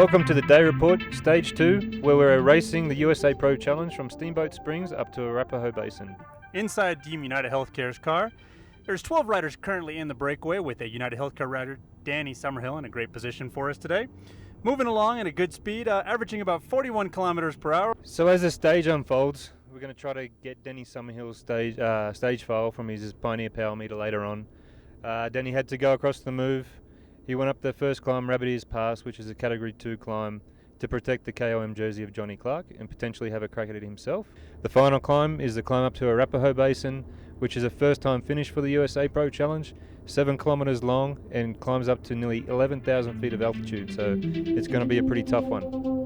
Welcome to the Day Report, Stage 2, where we're racing the USA Pro Challenge from Steamboat Springs up to Arapahoe Basin. Inside Team United Healthcare's car, there's 12 riders currently in the breakaway with a United Healthcare rider, Danny Summerhill, in a great position for us today. Moving along at a good speed, averaging about 41 kilometers per hour. So as the stage unfolds, we're going to try to get Danny Summerhill's stage file from his Pioneer Power Meter later on. Danny had to go across the move. He went up the first climb, Rabbit Ears Pass, which is a Category 2 climb, to protect the KOM jersey of Johnny Clark and potentially have a crack at it himself. The final climb is the climb up to Arapahoe Basin, which is a first-time finish for the USA Pro Challenge, 7 kilometres long and climbs up to nearly 11,000 feet of altitude, so it's going to be a pretty tough one.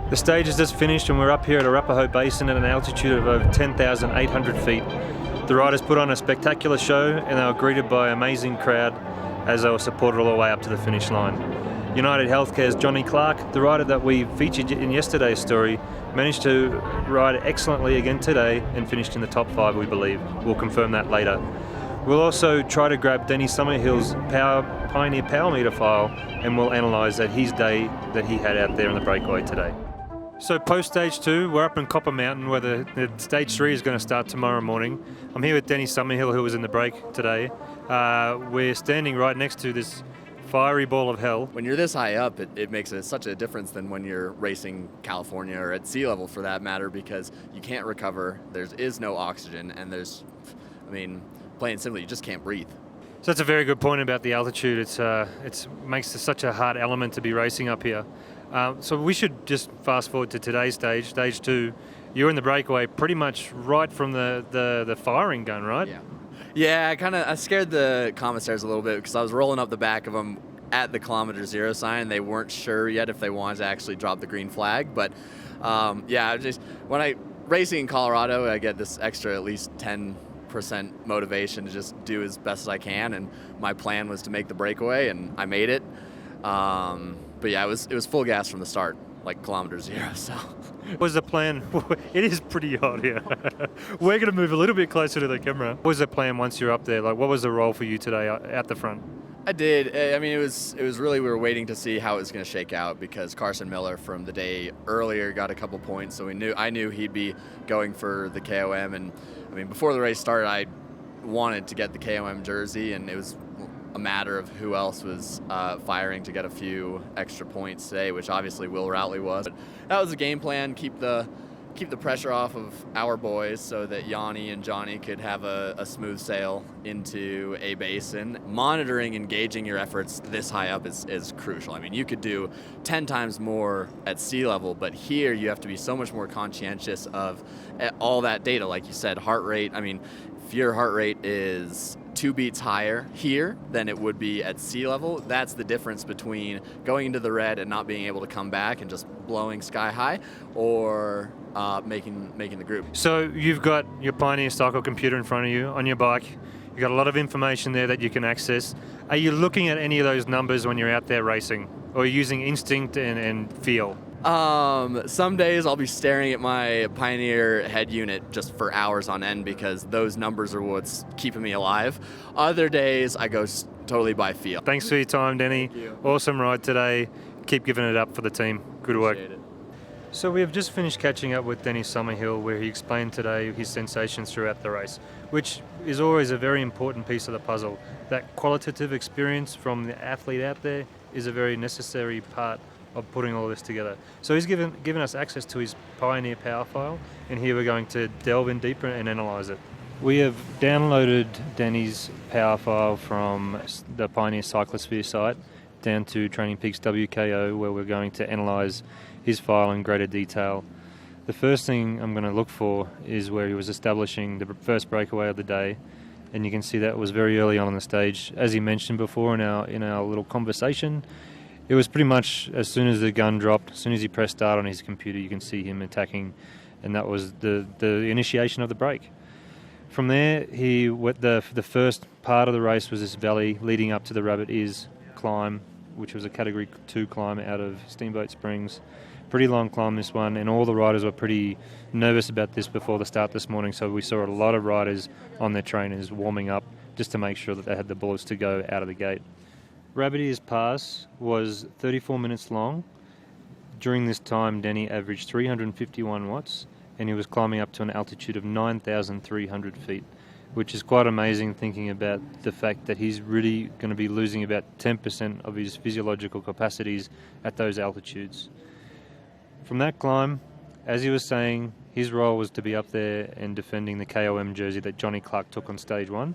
The stage is just finished and we're up here at Arapahoe Basin at an altitude of over 10,800 feet. The riders put on a spectacular show and they were greeted by an amazing crowd as they were supported all the way up to the finish line. United Healthcare's Johnny Clark, the rider that we featured in yesterday's story, managed to ride excellently again today and finished in the top 5, we believe. We'll confirm that later. We'll also try to grab Danny Summerhill's Pioneer Power Meter file and we'll analyse his day that he had out there in the breakaway today. So post stage 2, we're up in Copper Mountain where the stage 3 is going to start tomorrow morning. I'm here with Danny Summerhill, who was in the break today. We're standing right next to this fiery ball of hell. When you're this high up, it makes such a difference than when you're racing California or at sea level for that matter, because you can't recover, there is no oxygen, and plain simply, you just can't breathe. So that's a very good point about the altitude. It makes it such a hard element to be racing up here. So we should just fast forward to today's stage, stage 2. You're in the breakaway pretty much right from the firing gun, right? Yeah, I scared the commissaires a little bit because I was rolling up the back of them at the kilometer zero sign. They weren't sure yet if they wanted to actually drop the green flag. But when I racing in Colorado, I get this extra at least 10% motivation to just do as best as I can. And my plan was to make the breakaway, and I made it. But yeah, it was full gas from the start, like kilometer zero. So, what was the plan? It is pretty hot here. We're going to move a little bit closer to the camera. What was the plan once you're up there? Like, what was the role for you today out the front? I did. It was really, we were waiting to see how it was going to shake out because Carson Miller from the day earlier got a couple points, so I knew he'd be going for the KOM. And before the race started, I wanted to get the KOM jersey, and it was a matter of who else was firing to get a few extra points today, which obviously Will Routley was. But that was the game plan, keep the pressure off of our boys so that Yanni and Johnny could have a smooth sail into a basin. Monitoring and gauging your efforts this high up is crucial. You could do 10 times more at sea level, but here you have to be so much more conscientious of all that data. Like you said, heart rate. If your heart rate is 2 beats higher here than it would be at sea level, that's the difference between going into the red and not being able to come back and just blowing sky high, or making the group. So you've got your Pioneer cycle computer in front of you on your bike. You've got a lot of information there that you can access. Are you looking at any of those numbers when you're out there racing, or are you using instinct and feel? Some days I'll be staring at my Pioneer head unit just for hours on end because those numbers are what's keeping me alive. Other days I go totally by feel. Thanks for your time, Danny. Thank you. Awesome ride today. Keep giving it up for the team. Good work. Appreciate it. So we have just finished catching up with Danny Summerhill, where he explained today his sensations throughout the race, which is always a very important piece of the puzzle. That qualitative experience from the athlete out there is a very necessary part of putting all this together. So he's given us access to his Pioneer Power file, and here we're going to delve in deeper and analyse it. We have downloaded Danny's power file from the Pioneer Cyclosphere site down to Training Peaks WKO, where we're going to analyse his file in greater detail. The first thing I'm going to look for is where he was establishing the first breakaway of the day, and you can see that was very early on in the stage. As he mentioned before in our little conversation, it was pretty much as soon as the gun dropped, as soon as he pressed start on his computer, you can see him attacking, and that was the initiation of the break. From there, the first part of the race was this valley leading up to the Rabbit Ears climb, which was a Category 2 climb out of Steamboat Springs. Pretty long climb, this one, and all the riders were pretty nervous about this before the start this morning, so we saw a lot of riders on their trainers warming up just to make sure that they had the bullets to go out of the gate. Rabbit Ears Pass was 34 minutes long. During this time, Denny averaged 351 watts, and he was climbing up to an altitude of 9,300 feet, which is quite amazing thinking about the fact that he's really going to be losing about 10% of his physiological capacities at those altitudes. From that climb, as he was saying, his role was to be up there and defending the KOM jersey that Johnny Clark took on stage 1.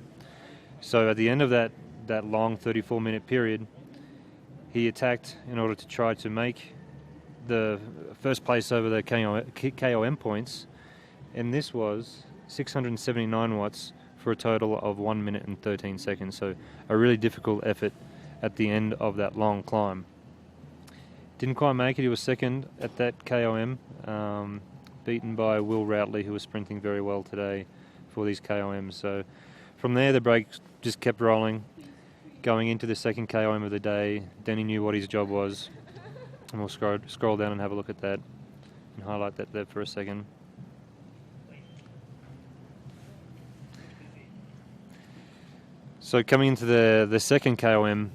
So at the end of that long 34-minute period, he attacked in order to try to make the first place over the KOM points, and this was 679 watts for a total of 1 minute and 13 seconds. So a really difficult effort at the end of that long climb. Didn't quite make it. He was second at that KOM, beaten by Will Routley, who was sprinting very well today for these KOMs. So from there, the break just kept rolling. Going into the second KOM of the day, Denny knew what his job was. And we'll scroll down and have a look at that and highlight that there for a second. So coming into the second KOM,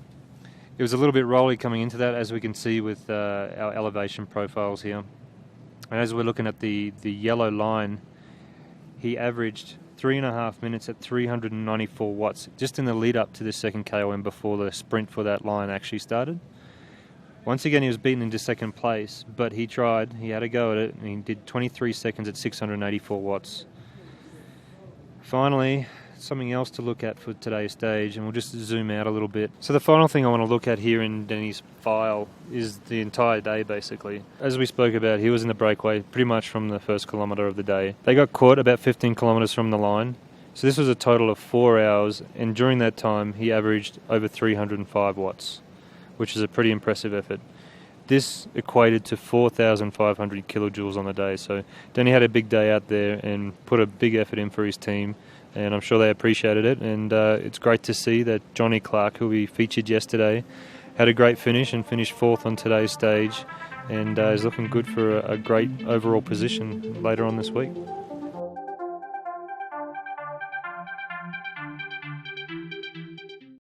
it was a little bit rolly coming into that, as we can see with our elevation profiles here. And as we're looking at the yellow line, he averaged 3.5 minutes at 394 watts, just in the lead up to the second KOM before the sprint for that line actually started. Once again, he was beaten into second place, but he tried, he had a go at it, and he did 23 seconds at 684 watts. Finally, something else to look at for today's stage, and we'll just zoom out a little bit. So the final thing I want to look at here in Denny's file is the entire day, basically. As we spoke about, he was in the breakaway pretty much from the first kilometre of the day. They got caught about 15 kilometres from the line, so this was a total of 4 hours, and during that time he averaged over 305 watts, which is a pretty impressive effort. This equated to 4,500 kilojoules on the day, so Denny had a big day out there and put a big effort in for his team, and I'm sure they appreciated it. And it's great to see that Johnny Clark, who we featured yesterday, had a great finish and finished 4th on today's stage, and is looking good for a great overall position later on this week.